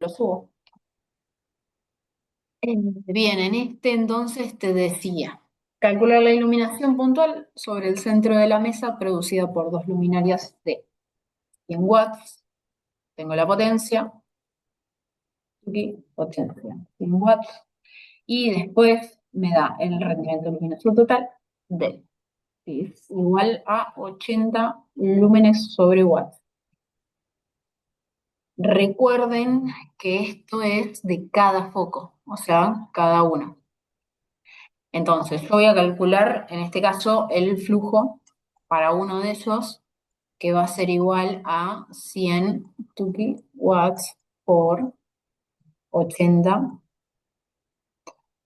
lo subo. Bien, en este entonces te decía, calcular la iluminación puntual sobre el centro de la mesa producida por dos luminarias de 100 watts. Tengo la potencia, aquí, potencia, 100 watts. Y después me da el rendimiento luminoso total de, que es igual a 80 lúmenes sobre watts. Recuerden que esto es de cada foco, o sea, cada uno. Entonces, yo voy a calcular, en este caso, el flujo para uno de ellos, que va a ser igual a 100 tuki watts por 80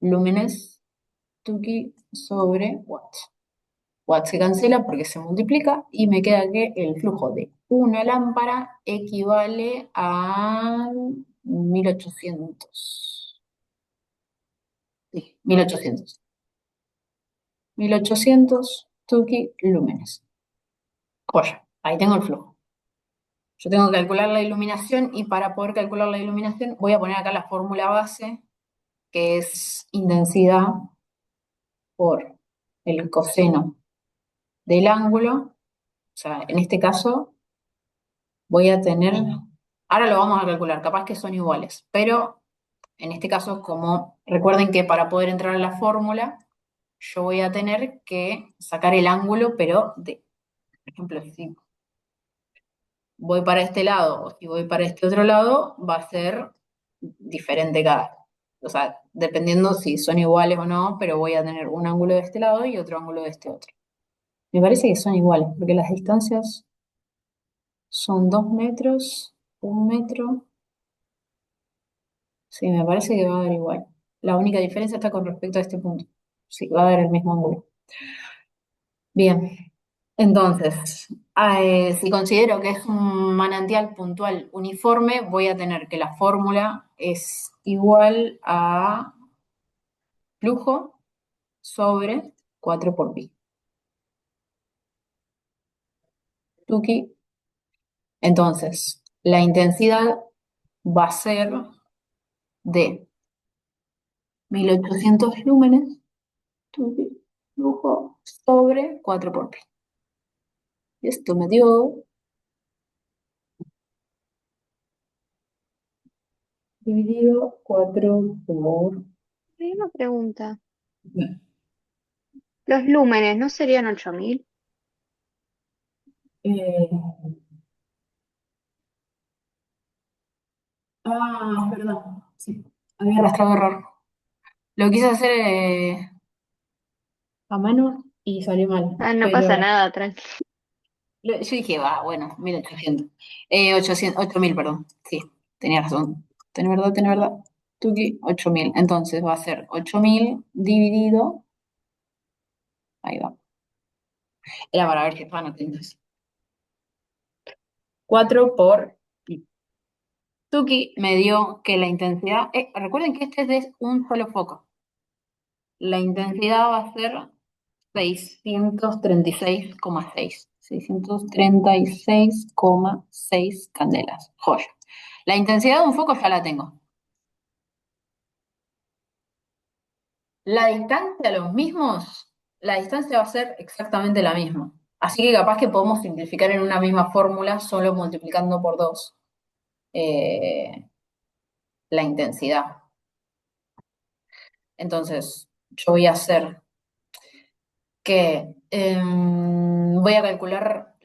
lúmenes tuki sobre watts. Watts se cancela porque se multiplica y me queda que el flujo de una lámpara equivale a 1800. Sí, 1800 tuki lúmenes. Joya, ahí tengo el flujo. Yo tengo que calcular la iluminación y para poder calcular la iluminación voy a poner acá la fórmula base, que es intensidad por el coseno del ángulo. O sea, en este caso voy a tener, ahora lo vamos a calcular, capaz que son iguales, pero en este caso, como recuerden que para poder entrar a la fórmula, yo voy a tener que sacar el ángulo, pero de, por ejemplo, si voy para este lado o si voy para este otro lado, va a ser diferente cada. O sea, dependiendo si son iguales o no, pero voy a tener un ángulo de este lado y otro ángulo de este otro. Me parece que son iguales, porque las distancias son 2 metros, 1 metro. Sí, me parece que va a dar igual. La única diferencia está con respecto a este punto. Sí, va a dar el mismo ángulo. Bien, entonces, si considero que es un manantial puntual uniforme, voy a tener que la fórmula es igual a flujo sobre 4 por pi. Tuki. Entonces, la intensidad va a ser de 1800 lúmenes, tuki, flujo sobre 4 por pi. Esto me dio dividido 4 por... Hay una pregunta. Los lúmenes, ¿no serían 8000? Eh, es verdad. Sí, había arrastrado error. Lo quise hacer a mano y salió mal. Ah, no pasa Pero nada, tranqui. yo dije, va, bueno, 1800. 800, 8000, perdón. Sí, tenía razón. Tenés verdad. Tuki, 8000. Entonces va a ser 8000 dividido. Ahí va. Era para ver si estaban atentos. 4 por pi. Tuki me dio que la intensidad. Recuerden que este es de un solo foco. La intensidad va a ser 636,6. 636,6 candelas. Joya. La intensidad de un foco ya la tengo. La distancia, los mismos, la distancia va a ser exactamente la misma. Así que capaz que podemos simplificar en una misma fórmula solo multiplicando por 2 la intensidad. Entonces, yo voy a hacer que voy a calcular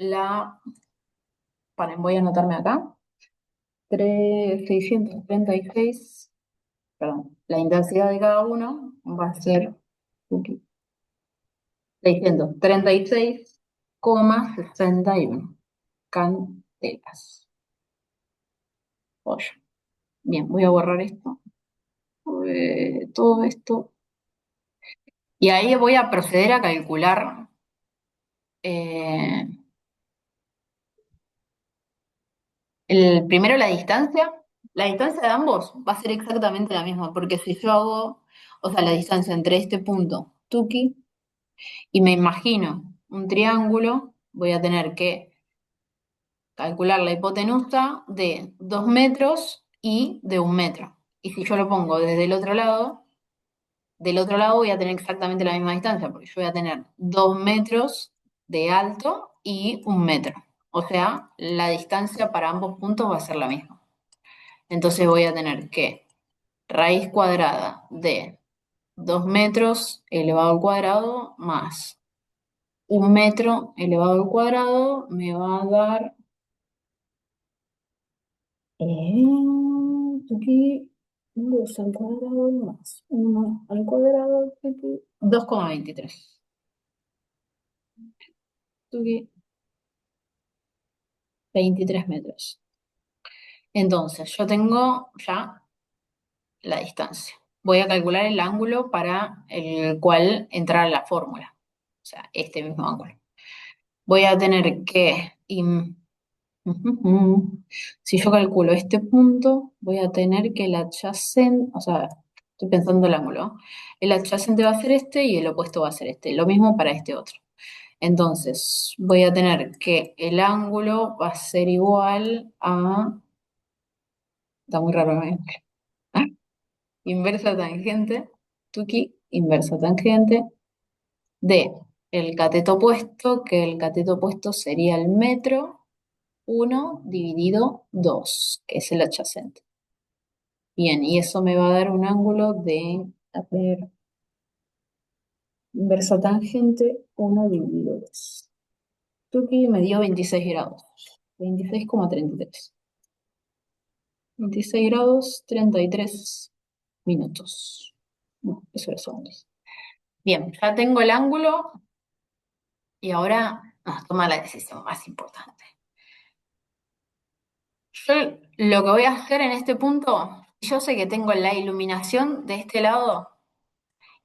voy a anotarme acá, 636, perdón, la intensidad de cada uno va a ser 636,61 candelas. Pollo. Bien, voy a borrar esto, todo esto, y ahí voy a proceder a calcular eh, primero la distancia de ambos va a ser exactamente la misma, porque si yo hago, o sea, la distancia entre este punto, Tuki, y me imagino un triángulo, voy a tener que calcular la hipotenusa de 2 metros y de 1 metro. Y si yo lo pongo desde el otro lado, del otro lado voy a tener exactamente la misma distancia, porque yo voy a tener 2 metros de alto y 1 metro. O sea, la distancia para ambos puntos va a ser la misma. Entonces voy a tener que raíz cuadrada de 2 metros elevado al cuadrado más 1 metro elevado al cuadrado me va a dar aquí 2 al cuadrado más 1 al cuadrado aquí, 2,23. Aquí, 23 metros. Entonces, yo tengo ya la distancia. Voy a calcular el ángulo para el cual entrar la fórmula. O sea, este mismo ángulo. Voy a tener que ujú. Si yo calculo este punto, voy a tener que el adyacente, o sea, estoy pensando el ángulo, ¿no? El adyacente va a ser este y el opuesto va a ser este. Lo mismo para este otro. Entonces, voy a tener que el ángulo va a ser igual a... Está muy raro, ¿eh? Inversa tangente, tuki, inversa tangente de el cateto opuesto, que el cateto opuesto sería el metro 1 dividido 2, que es el adyacente. Bien, y eso me va a dar un ángulo de, a ver, inversa tangente 1 dividido 2. Tuki me dio 26 grados, 26,33. 26 grados, 33 minutos. No, eso era segundos. Bien, ya tengo el ángulo y ahora nos toma la decisión más importante. Yo lo que voy a hacer en este punto, yo sé que tengo la iluminación de este lado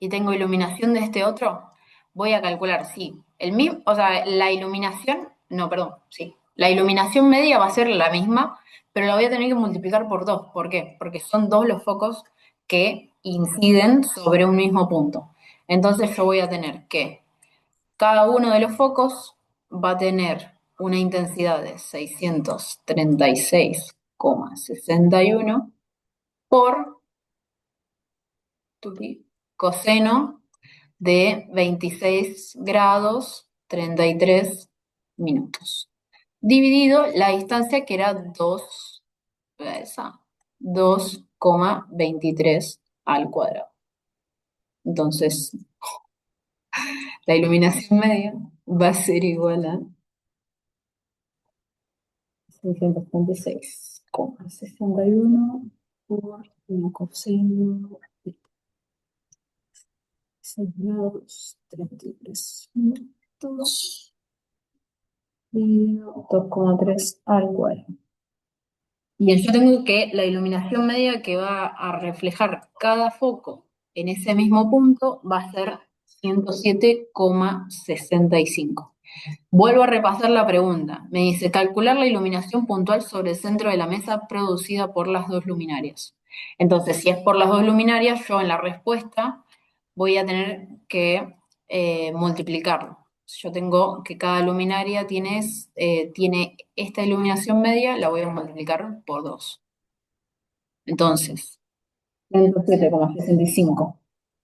y tengo iluminación de este otro, voy a calcular, sí, el mismo, o sea, la iluminación, no, perdón, sí, la iluminación media va a ser la misma, pero la voy a tener que multiplicar por 2. ¿Por qué? Porque son 2 los focos que inciden sobre un mismo punto. Entonces yo voy a tener que cada uno de los focos va a tener una intensidad de 636,61 por coseno de 26 grados 33 minutos. Dividido la distancia que era 2,23 al cuadrado. Entonces, la iluminación media va a ser igual a 636,61 por un coseno de 6 grados 33 minutos y 2,3 al cuadrado. Bien, yo tengo que la iluminación media que va a reflejar cada foco en ese mismo punto va a ser 107,65. Vuelvo a repasar la pregunta. Me dice, calcular la iluminación puntual sobre el centro de la mesa producida por las dos luminarias. Entonces, si es por las dos luminarias, yo en la respuesta voy a tener que multiplicarlo. Yo tengo que cada luminaria tiene esta iluminación media, la voy a multiplicar por 2. Entonces, 107,65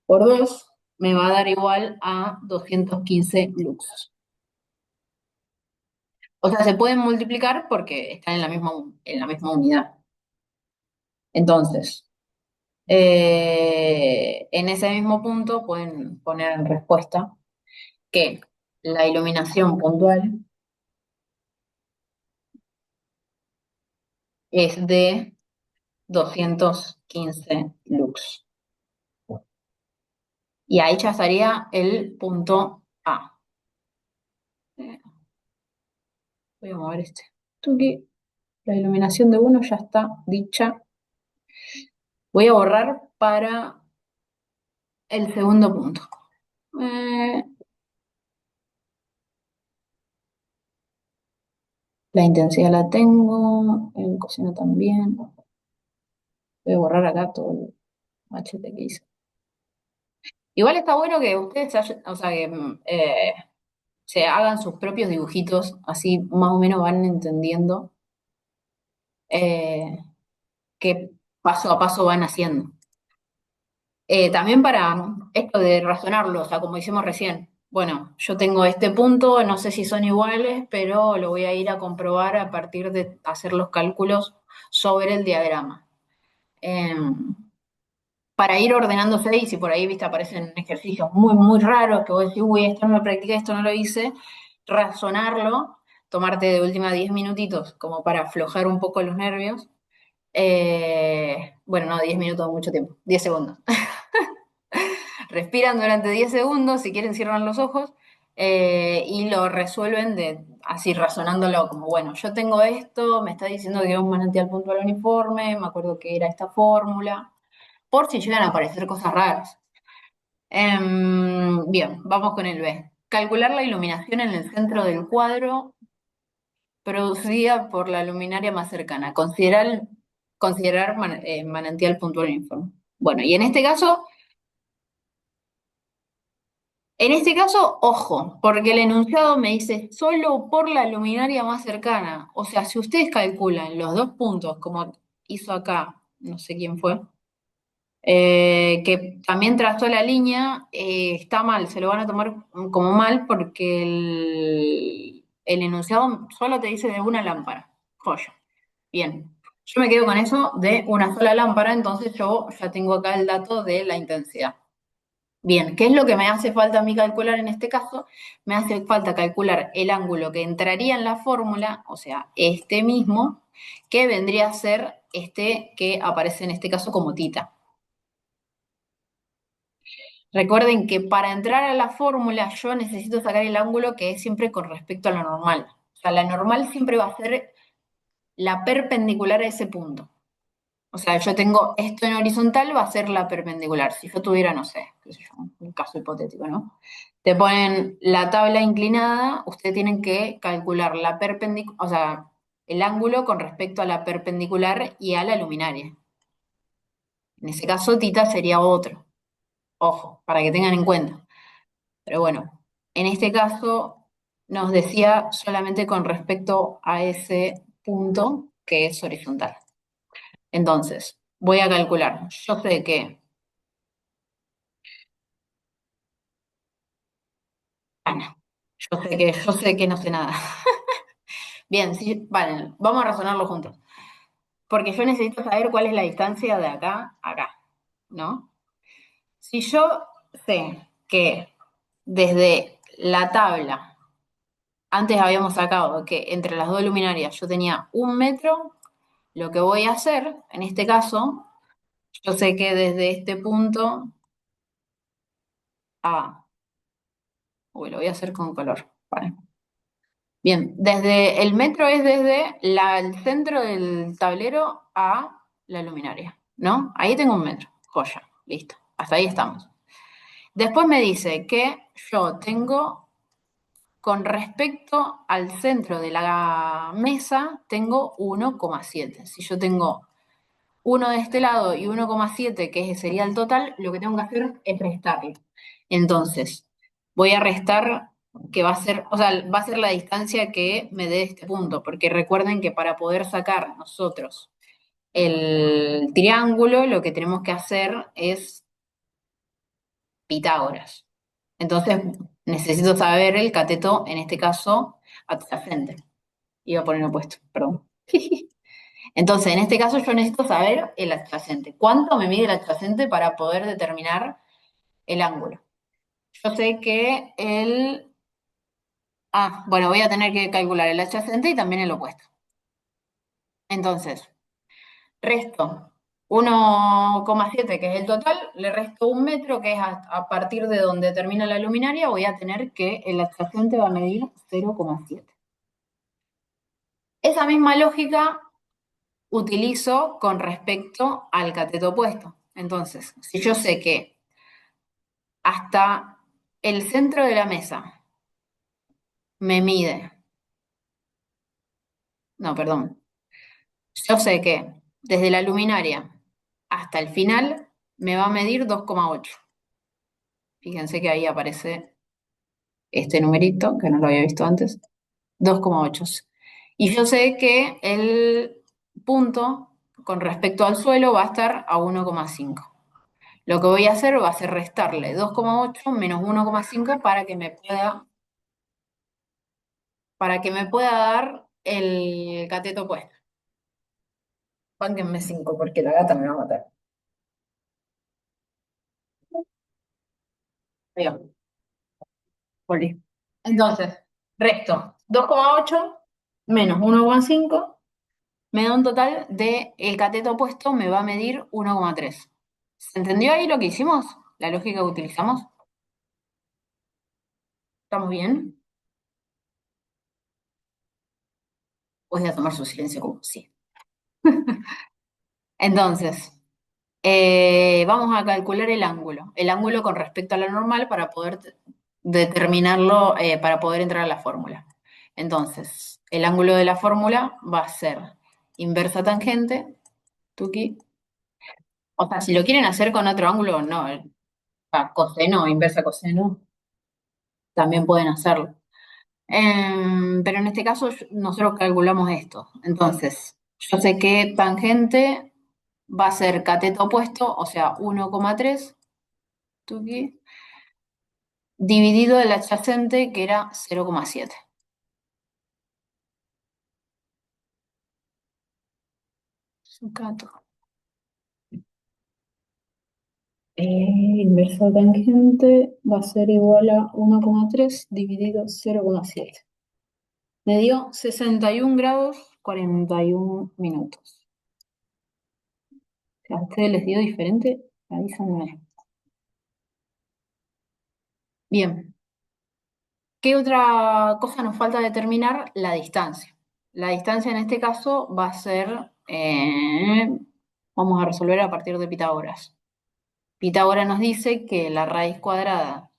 por 2 me va a dar igual a 215 lux. O sea, se pueden multiplicar porque están en la misma unidad. Entonces, en ese mismo punto pueden poner en respuesta que la iluminación puntual es de 215 lux. Y ahí ya estaría el punto A. Eh, Voy a mover este. Tuki. La iluminación de uno ya está dicha. Voy a borrar para el segundo punto. Eh, la intensidad la tengo, el coseno también. Voy a borrar acá todo el machete que hice. Igual está bueno que ustedes o sea, que se hagan sus propios dibujitos, así más o menos van entendiendo. Eh, que paso a paso van haciendo. También para esto de razonarlo, o sea, como hicimos recién. Bueno, yo tengo este punto, no sé si son iguales, pero lo voy a ir a comprobar a partir de hacer los cálculos sobre el diagrama. Para ir ordenándose y si por ahí, viste, aparecen ejercicios muy raros que vos decís, uy, esto no lo practiqué, esto no lo hice, razonarlo, tomarte de última 10 minutitos como para aflojar un poco los nervios. Bueno, no, 10 minutos, mucho tiempo, 10 segundos. Respiran durante 10 segundos, si quieren cierran los ojos y lo resuelven así razonándolo como, bueno, yo tengo esto, me está diciendo que es un manantial puntual uniforme, me acuerdo que era esta fórmula, por si llegan a aparecer cosas raras. Bien, vamos con el B. Calcular la iluminación en el centro del cuadro producida por la luminaria más cercana. Considerar manantial puntual uniforme. Bueno, y en este caso, ojo, porque el enunciado me dice solo por la luminaria más cercana. O sea, si ustedes calculan los dos puntos, como hizo acá, no sé quién fue, que también trazó la línea, está mal, se lo van a tomar como mal porque el enunciado solo te dice de una lámpara. Joya. Bien. Yo me quedo con eso de una sola lámpara, entonces yo ya tengo acá el dato de la intensidad. Bien, ¿qué es lo que me hace falta a mí calcular en este caso? Me hace falta calcular el ángulo que entraría en la fórmula, o sea, este mismo, que vendría a ser este que aparece en este caso como tita. Recuerden que para entrar a la fórmula yo necesito sacar el ángulo que es siempre con respecto a la normal. O sea, la normal siempre va a ser la perpendicular a ese punto. O sea, yo tengo esto en horizontal, va a ser la perpendicular. Si yo tuviera, no sé, qué sé yo, un caso hipotético, ¿no? Te ponen la tabla inclinada, ustedes tienen que calcular la perpendicular, o sea, el ángulo con respecto a la perpendicular y a la luminaria. En ese caso, tita sería otro. Ojo, para que tengan en cuenta. Pero bueno, en este caso nos decía solamente con respecto a ese punto que es horizontal. Entonces, voy a calcular. Yo sé que, bueno, yo sé que no sé nada. Bien, sí, vale, vamos a razonarlo juntos. Porque yo necesito saber cuál es la distancia de acá a acá, ¿no? Si yo sé que desde la tabla, antes habíamos sacado que entre las dos luminarias yo tenía 1 metro, lo que voy a hacer, en este caso, yo sé que desde este punto a, uy, lo voy a hacer con color, vale. Bien, desde el metro es desde el centro del tablero a la luminaria, ¿no? Ahí tengo 1 metro, joya, listo, hasta ahí estamos. Después me dice que yo tengo, con respecto al centro de la mesa, tengo 1,7. Si yo tengo uno de este lado y 1,7, que sería el total, lo que tengo que hacer es restarlo. Entonces, voy a restar, que va a ser, o sea, va a ser la distancia que me dé este punto, porque recuerden que para poder sacar nosotros el triángulo, lo que tenemos que hacer es Pitágoras. Entonces, necesito saber el cateto, en este caso, adyacente. Iba a poner opuesto, perdón. Entonces, en este caso yo necesito saber el adyacente. ¿Cuánto me mide el adyacente para poder determinar el ángulo? Yo sé que bueno, voy a tener que calcular el adyacente y también el opuesto. Entonces, resto 1,7, que es el total, le resto 1 metro, que es a partir de donde termina la luminaria, voy a tener que el adyacente va a medir 0,7. Esa misma lógica utilizo con respecto al cateto opuesto. Entonces, si yo sé que hasta el centro de la mesa me mide, no, perdón, yo sé que desde la luminaria hasta el final me va a medir 2,8. Fíjense que ahí aparece este numerito, que no lo había visto antes, 2,8. Y yo sé que el punto, con respecto al suelo va a estar a 1,5. Lo que voy a hacer va a ser restarle 2,8 menos 1,5 para que me pueda dar el cateto opuesto. Bánquenme 5 porque la gata me va a matar. Ahí va, volví. Entonces, resto 2,8 menos 1,5 me da un total de el cateto opuesto me va a medir 1,3. ¿Se entendió ahí lo que hicimos? ¿La lógica que utilizamos? ¿Estamos bien? Voy a tomar su silencio como sí. Entonces, vamos a calcular el ángulo con respecto a la normal para poder determinarlo, para poder entrar a la fórmula. Entonces, el ángulo de la fórmula va a ser inversa tangente, tuqui. O sea, si lo quieren hacer con otro ángulo, no, coseno, inversa coseno, también pueden hacerlo. Pero en este caso nosotros calculamos esto. Entonces, yo sé que tangente va a ser cateto opuesto, o sea, 1,3 tuqui, dividido el adyacente, que era 0,7. Sucato. Inverso de tangente va a ser igual a 1,3 dividido 0,7. Me dio 61 grados 41 minutos. Si a ustedes les dio diferente, avísenme. Bien. ¿Qué otra cosa nos falta determinar? La distancia. La distancia en este caso va a ser, vamos a resolver a partir de Pitágoras. Pitágoras nos dice que la raíz cuadrada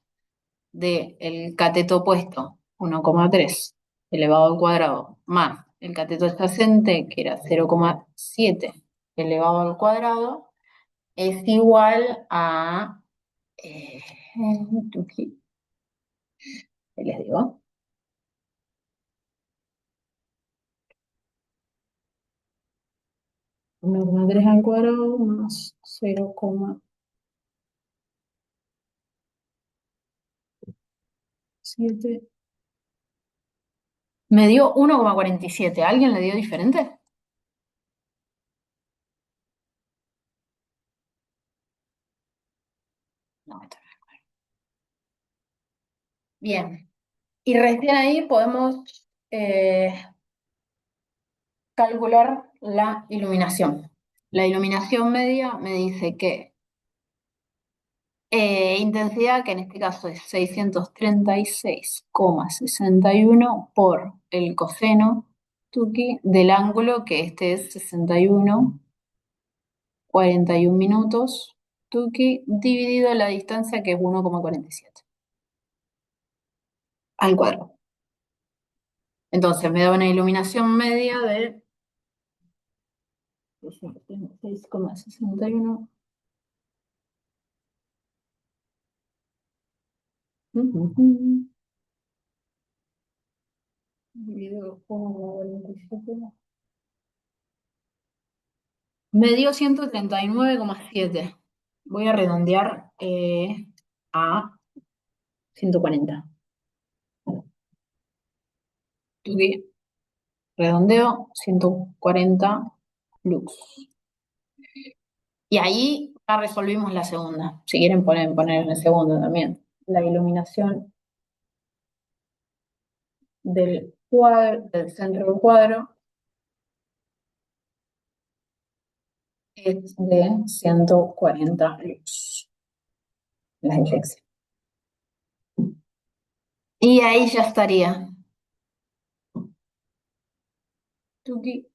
del cateto opuesto, 1,3 elevado al cuadrado, más el cateto adyacente, que era 0,7 elevado al cuadrado, es igual a, ¿qué les digo? 1,3 al cuadrado más 0,7. Me dio 1,47. ¿Alguien le dio diferente? No, está bien. Bien. Y recién ahí podemos calcular la iluminación. La iluminación media me dice que intensidad, que en este caso es 636,61 por el coseno tuqui del ángulo, que este es 61,41 minutos, tuqui, dividido la distancia, que es 1,47 al cuadrado. Entonces me da una iluminación media de 6,61. Dividido por 1,47. Me dio 139,7. Voy a redondear a 140. Tuve redondeo 140 lux. Y ahí ya resolvimos la segunda. Si quieren poner en la segunda también. La iluminación del cuadro, del centro del cuadro, es de 140 lux. La dislexia. Y ahí ya estaría. Tuki.